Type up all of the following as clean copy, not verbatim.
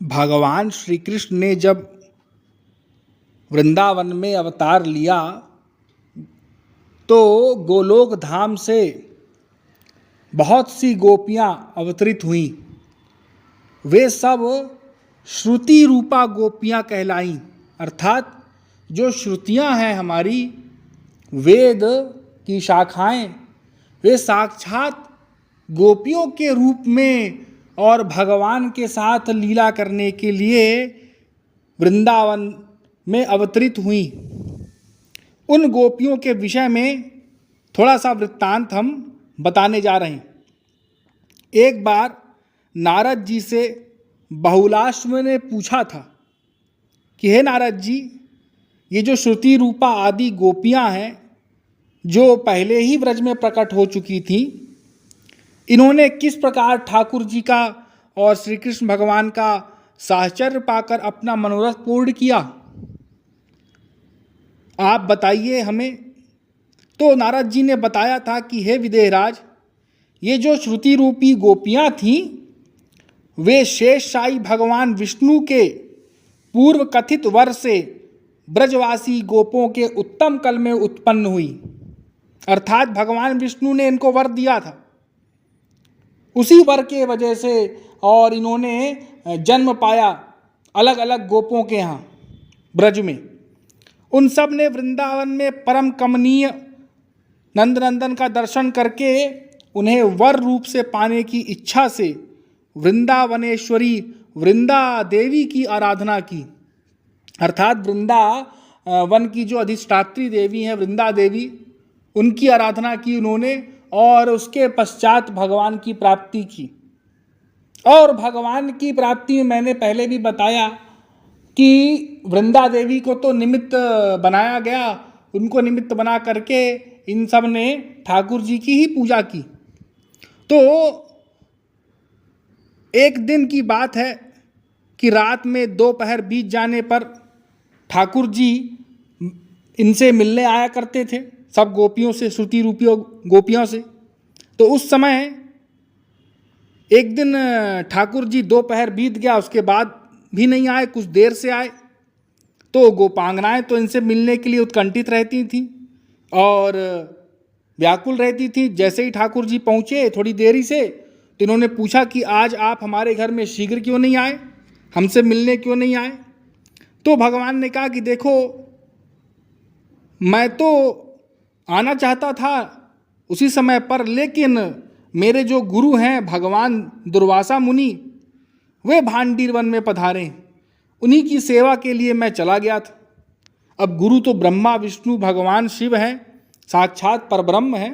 भगवान श्री कृष्ण ने जब वृंदावन में अवतार लिया तो गोलोक धाम से बहुत सी गोपियां अवतरित हुईं। वे सब श्रुति रूपा गोपियां कहलाईं, अर्थात जो श्रुतियां हैं हमारी वेद की शाखाएं, वे साक्षात गोपियों के रूप में और भगवान के साथ लीला करने के लिए वृंदावन में अवतरित हुई। उन गोपियों के विषय में थोड़ा सा वृत्तांत हम बताने जा रहे हैं। एक बार नारद जी से बहुलाश्व ने पूछा था कि हे नारद जी, ये जो श्रुति रूपा आदि गोपियां हैं जो पहले ही व्रज में प्रकट हो चुकी थीं, इन्होंने किस प्रकार ठाकुर जी का और श्री कृष्ण भगवान का साहचर्य पाकर अपना मनोरथ पूर्ण किया, आप बताइए हमें। तो नारद जी ने बताया था कि हे विदेहराज, ये जो श्रुति रूपी गोपियां थीं वे शेषशायी भगवान विष्णु के पूर्व कथित वर से ब्रजवासी गोपों के उत्तम कल में उत्पन्न हुई, अर्थात भगवान विष्णु ने इनको वर दिया था, उसी वर के वजह से और इन्होंने जन्म पाया अलग अलग गोपों के यहाँ ब्रज में। उन सब ने वृंदावन में परम कमनीय नंदनंदन का दर्शन करके उन्हें वर रूप से पाने की इच्छा से वृंदावनेश्वरी वृंदा देवी की आराधना की, अर्थात वृंदावन की जो अधिष्ठात्री देवी हैं वृंदा देवी, उनकी आराधना की उन्होंने और उसके पश्चात भगवान की प्राप्ति की। और भगवान की प्राप्ति में मैंने पहले भी बताया कि वृंदा देवी को तो निमित्त बनाया गया, उनको निमित्त बना करके इन सब ने ठाकुर जी की ही पूजा की। तो एक दिन की बात है कि रात में दोपहर बीत जाने पर ठाकुर जी इनसे मिलने आया करते थे, सब गोपियों से, श्रुति रूपी गोपियों से। तो उस समय एक दिन ठाकुर जी दोपहर बीत गया, उसके बाद भी नहीं आए, कुछ देर से आए। तो गोपांगनाएं तो इनसे मिलने के लिए उत्कंठित रहती थीं और व्याकुल रहती थीं। जैसे ही ठाकुर जी पहुँचे थोड़ी देरी से, तो इन्होंने पूछा कि आज आप हमारे घर में शीघ्र क्यों नहीं आए, हमसे मिलने क्यों नहीं आए। तो भगवान ने कहा कि देखो, मैं तो आना चाहता था उसी समय पर, लेकिन मेरे जो गुरु हैं भगवान दुर्वासा मुनि, वे भांडीर वन में पधारे, उन्हीं की सेवा के लिए मैं चला गया था। अब गुरु तो ब्रह्मा विष्णु भगवान शिव हैं, साक्षात परब्रह्म हैं,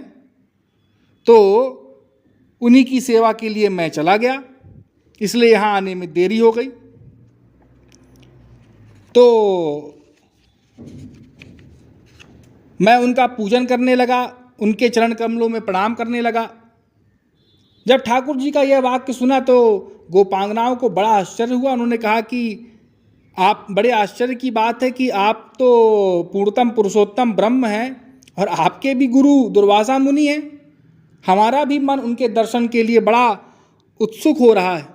तो उन्हीं की सेवा के लिए मैं चला गया, इसलिए यहाँ आने में देरी हो गई। तो मैं उनका पूजन करने लगा, उनके चरण कमलों में प्रणाम करने लगा। जब ठाकुर जी का यह वाक्य सुना तो गोपांगनाओं को बड़ा आश्चर्य हुआ। उन्होंने कहा कि आप, बड़े आश्चर्य की बात है कि आप तो पूर्णतम पुरुषोत्तम ब्रह्म हैं और आपके भी गुरु दुर्वासा मुनि हैं। हमारा भी मन उनके दर्शन के लिए बड़ा उत्सुक हो रहा है।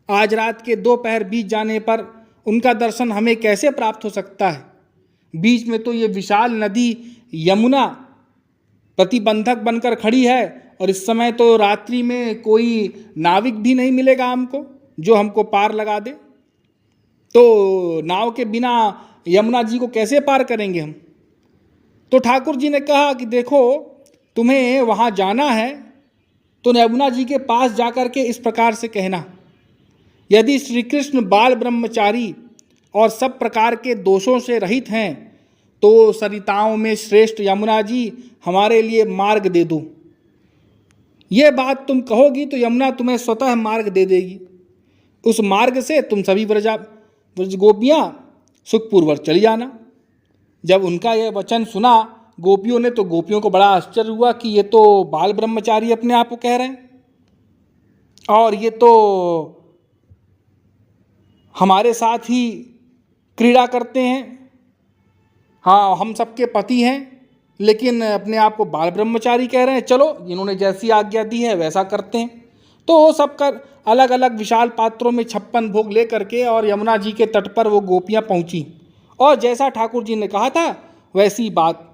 आज रात के दोपहर बीत जाने पर उनका दर्शन हमें कैसे प्राप्त हो सकता है। बीच में तो ये विशाल नदी यमुना प्रतिबंधक बनकर खड़ी है और इस समय तो रात्रि में कोई नाविक भी नहीं मिलेगा हमको जो हमको पार लगा दे। तो नाव के बिना यमुना जी को कैसे पार करेंगे हम। तो ठाकुर जी ने कहा कि देखो, तुम्हें वहाँ जाना है तो यमुना जी के पास जाकर के इस प्रकार से कहना, यदि श्री कृष्ण बाल ब्रह्मचारी और सब प्रकार के दोषों से रहित हैं तो सरिताओं में श्रेष्ठ यमुना जी हमारे लिए मार्ग दे दो। ये बात तुम कहोगी तो यमुना तुम्हें स्वतः मार्ग दे देगी। उस मार्ग से तुम सभी ब्रज गोपियाँ सुखपूर्वक चली जाना। जब उनका यह वचन सुना गोपियों ने, तो गोपियों को बड़ा आश्चर्य हुआ कि ये तो बाल ब्रह्मचारी अपने आप को कह रहे हैं और ये तो हमारे साथ ही क्रीड़ा करते हैं। हाँ, हम सबके पति हैं, लेकिन अपने आप को बाल ब्रह्मचारी कह रहे हैं। चलो, इन्होंने जैसी आज्ञा दी है वैसा करते हैं। तो वो सब कर अलग अलग विशाल पात्रों में 56 भोग ले करके और यमुना जी के तट पर वो गोपियाँ पहुँची और जैसा ठाकुर जी ने कहा था वैसी बात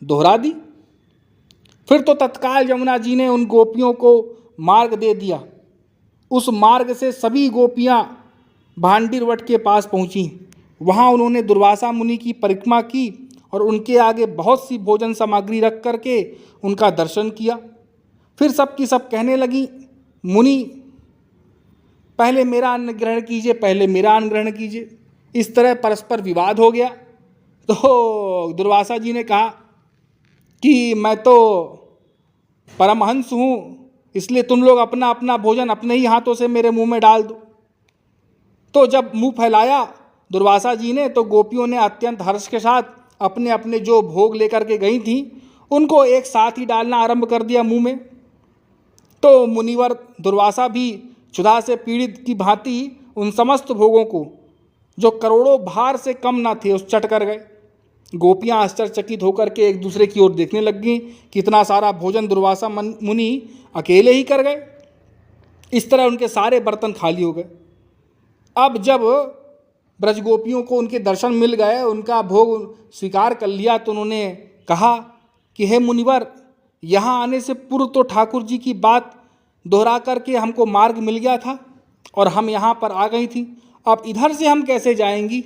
दोहरा दी। फिर तो तत्काल यमुना जी ने उन गोपियों को मार्ग दे दिया। उस मार्ग से सभी गोपियाँ भांडीरवट के पास पहुँची। वहाँ उन्होंने दुर्वासा मुनि की परिक्रमा की और उनके आगे बहुत सी भोजन सामग्री रख करके उनका दर्शन किया। फिर सब की सब कहने लगी, मुनि पहले मेरा अन्न ग्रहण कीजिए, पहले मेरा अन्न ग्रहण कीजिए। इस तरह परस्पर विवाद हो गया। तो दुर्वासा जी ने कहा कि मैं तो परमहंस हूँ, इसलिए तुम लोग अपना अपना भोजन अपने ही हाथों से मेरे मुंह में डाल दो। तो जब मुंह फैलाया दुर्वासा जी ने तो गोपियों ने अत्यंत हर्ष के साथ अपने अपने जो भोग लेकर के गई थीं उनको एक साथ ही डालना आरंभ कर दिया मुंह में। तो मुनिवर दुर्वासा भी क्षुधा से पीड़ित की भांति उन समस्त भोगों को, जो करोड़ों भार से कम ना थे, उस चट कर गए। गोपियाँ आश्चर्यचकित होकर के एक दूसरे की ओर देखने लग गईं कि इतना सारा भोजन दुर्वासा मुनि अकेले ही कर गए। इस तरह उनके सारे बर्तन खाली हो गए। अब जब ब्रजगोपियों को उनके दर्शन मिल गए, उनका भोग स्वीकार कर लिया, तो उन्होंने कहा कि हे मुनिवर, यहाँ आने से पूर्व तो ठाकुर जी की बात दोहरा करके हमको मार्ग मिल गया था और हम यहाँ पर आ गई थी। अब इधर से हम कैसे जाएंगी?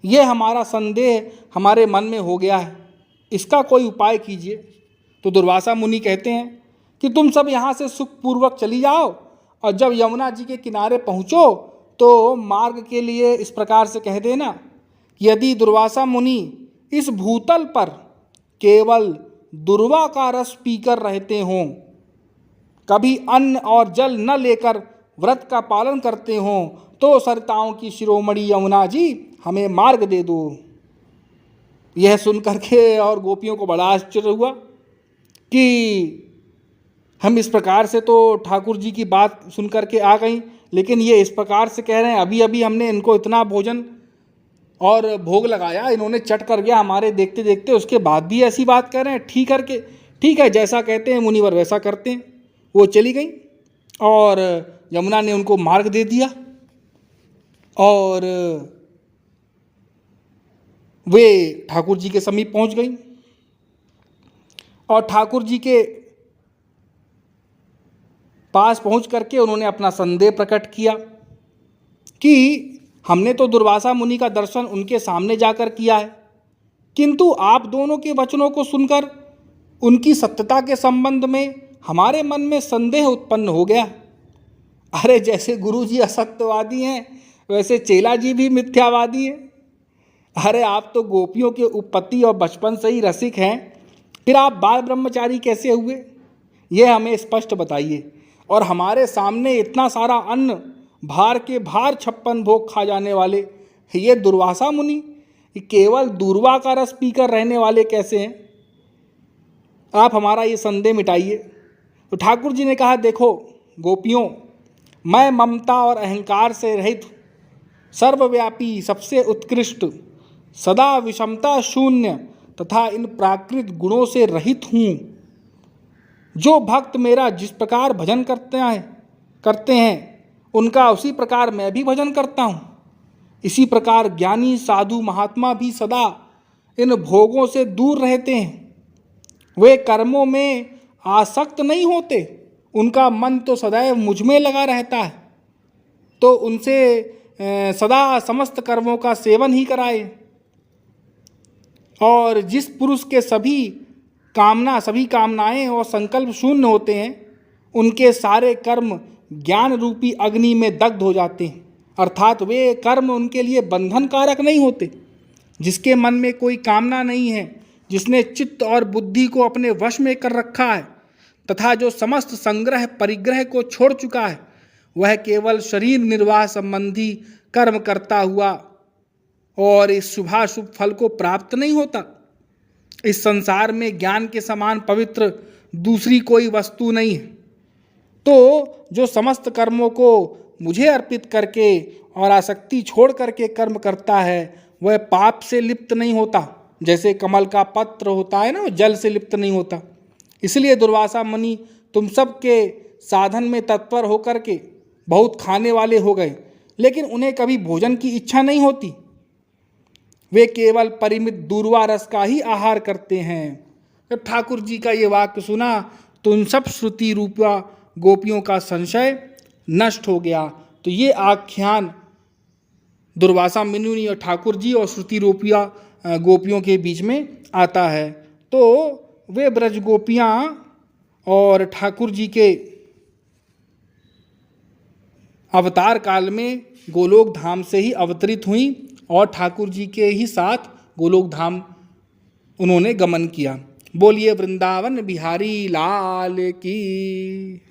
ये हमारा संदेह हमारे मन में हो गया है, इसका कोई उपाय कीजिए। तो दुर्वासा मुनि कहते हैं कि तुम सब यहाँ से सुखपूर्वक चली जाओ और जब यमुना जी के किनारे पहुँचो तो मार्ग के लिए इस प्रकार से कह देना कि यदि दुर्वासा मुनि इस भूतल पर केवल दुर्वा का रस पीकर रहते हों, कभी अन्न और जल न लेकर व्रत का पालन करते हों, तो सरिताओं की शिरोमणि यमुना जी हमें मार्ग दे दो। यह सुनकर के और गोपियों को बड़ा आश्चर्य हुआ कि हम इस प्रकार से तो ठाकुर जी की बात सुनकर के आ गई, लेकिन ये इस प्रकार से कह रहे हैं, अभी अभी हमने इनको इतना भोजन और भोग लगाया, इन्होंने चट कर गया हमारे देखते देखते, उसके बाद भी ऐसी बात कर रहे हैं। ठीक है, जैसा कहते हैं मुनिवर वैसा करते हैं। वो चली गई और यमुना ने उनको मार्ग दे दिया और वे ठाकुर जी के समीप पहुंच गई और ठाकुर जी के पास पहुंच करके उन्होंने अपना संदेह प्रकट किया कि हमने तो दुर्वासा मुनि का दर्शन उनके सामने जाकर किया है, किंतु आप दोनों के वचनों को सुनकर उनकी सत्यता के संबंध में हमारे मन में संदेह उत्पन्न हो गया। अरे जैसे गुरु जी असत्यवादी हैं, वैसे चेला जी भी मिथ्यावादी हैं। अरे आप तो गोपियों के उत्पत्ति और बचपन से ही रसिक हैं, फिर आप बाल ब्रह्मचारी कैसे हुए? यह हमें स्पष्ट बताइए। और हमारे सामने इतना सारा अन्न, भार के भार 56 भोग खा जाने वाले ये दुर्वासा मुनि केवल दूर्वा का रस पीकर रहने वाले कैसे हैं? आप हमारा ये संदेह मिटाइए। तो ठाकुर जी ने कहा, देखो गोपियों, मैं ममता और अहंकार से रहित, सर्वव्यापी, सबसे उत्कृष्ट, सदा विषमता शून्य तथा इन प्राकृत गुणों से रहित हूँ। जो भक्त मेरा जिस प्रकार भजन करते हैं उनका उसी प्रकार मैं भी भजन करता हूँ। इसी प्रकार ज्ञानी साधु महात्मा भी सदा इन भोगों से दूर रहते हैं। वे कर्मों में आसक्त नहीं होते, उनका मन तो सदैव मुझ में लगा रहता है। तो उनसे सदा समस्त कर्मों का सेवन ही कराए। और जिस पुरुष के सभी कामनाएं और संकल्प शून्य होते हैं, उनके सारे कर्म ज्ञान रूपी अग्नि में दग्ध हो जाते हैं, अर्थात वे कर्म उनके लिए बंधन कारक नहीं होते। जिसके मन में कोई कामना नहीं है, जिसने चित्त और बुद्धि को अपने वश में कर रखा है तथा जो समस्त संग्रह परिग्रह को छोड़ चुका है, वह केवल शरीर निर्वाह संबंधी कर्म करता हुआ और इस शुभाशुभ फल को प्राप्त नहीं होता। इस संसार में ज्ञान के समान पवित्र दूसरी कोई वस्तु नहीं है। तो जो समस्त कर्मों को मुझे अर्पित करके और आसक्ति छोड़ करके कर्म करता है, वह पाप से लिप्त नहीं होता। जैसे कमल का पत्र होता है ना, जल से लिप्त नहीं होता। इसलिए दुर्वासा मुनि तुम सब के साधन में तत्पर होकर के बहुत खाने वाले हो गए, लेकिन उन्हें कभी भोजन की इच्छा नहीं होती। वे केवल परिमित दूर्वा रस का ही आहार करते हैं। जब ठाकुर जी का ये वाक्य सुना तो उन सब श्रुति रूपा गोपियों का संशय नष्ट हो गया। तो ये आख्यान दुर्वासा मुनि और ठाकुर जी और श्रुति रूपिया गोपियों के बीच में आता है। तो वे ब्रज गोपियाँ और ठाकुर जी के अवतार काल में गोलोक धाम से ही अवतरित हुई और ठाकुर जी के ही साथ गोलोक धाम उन्होंने गमन किया। बोलिए वृंदावन बिहारी लाल की।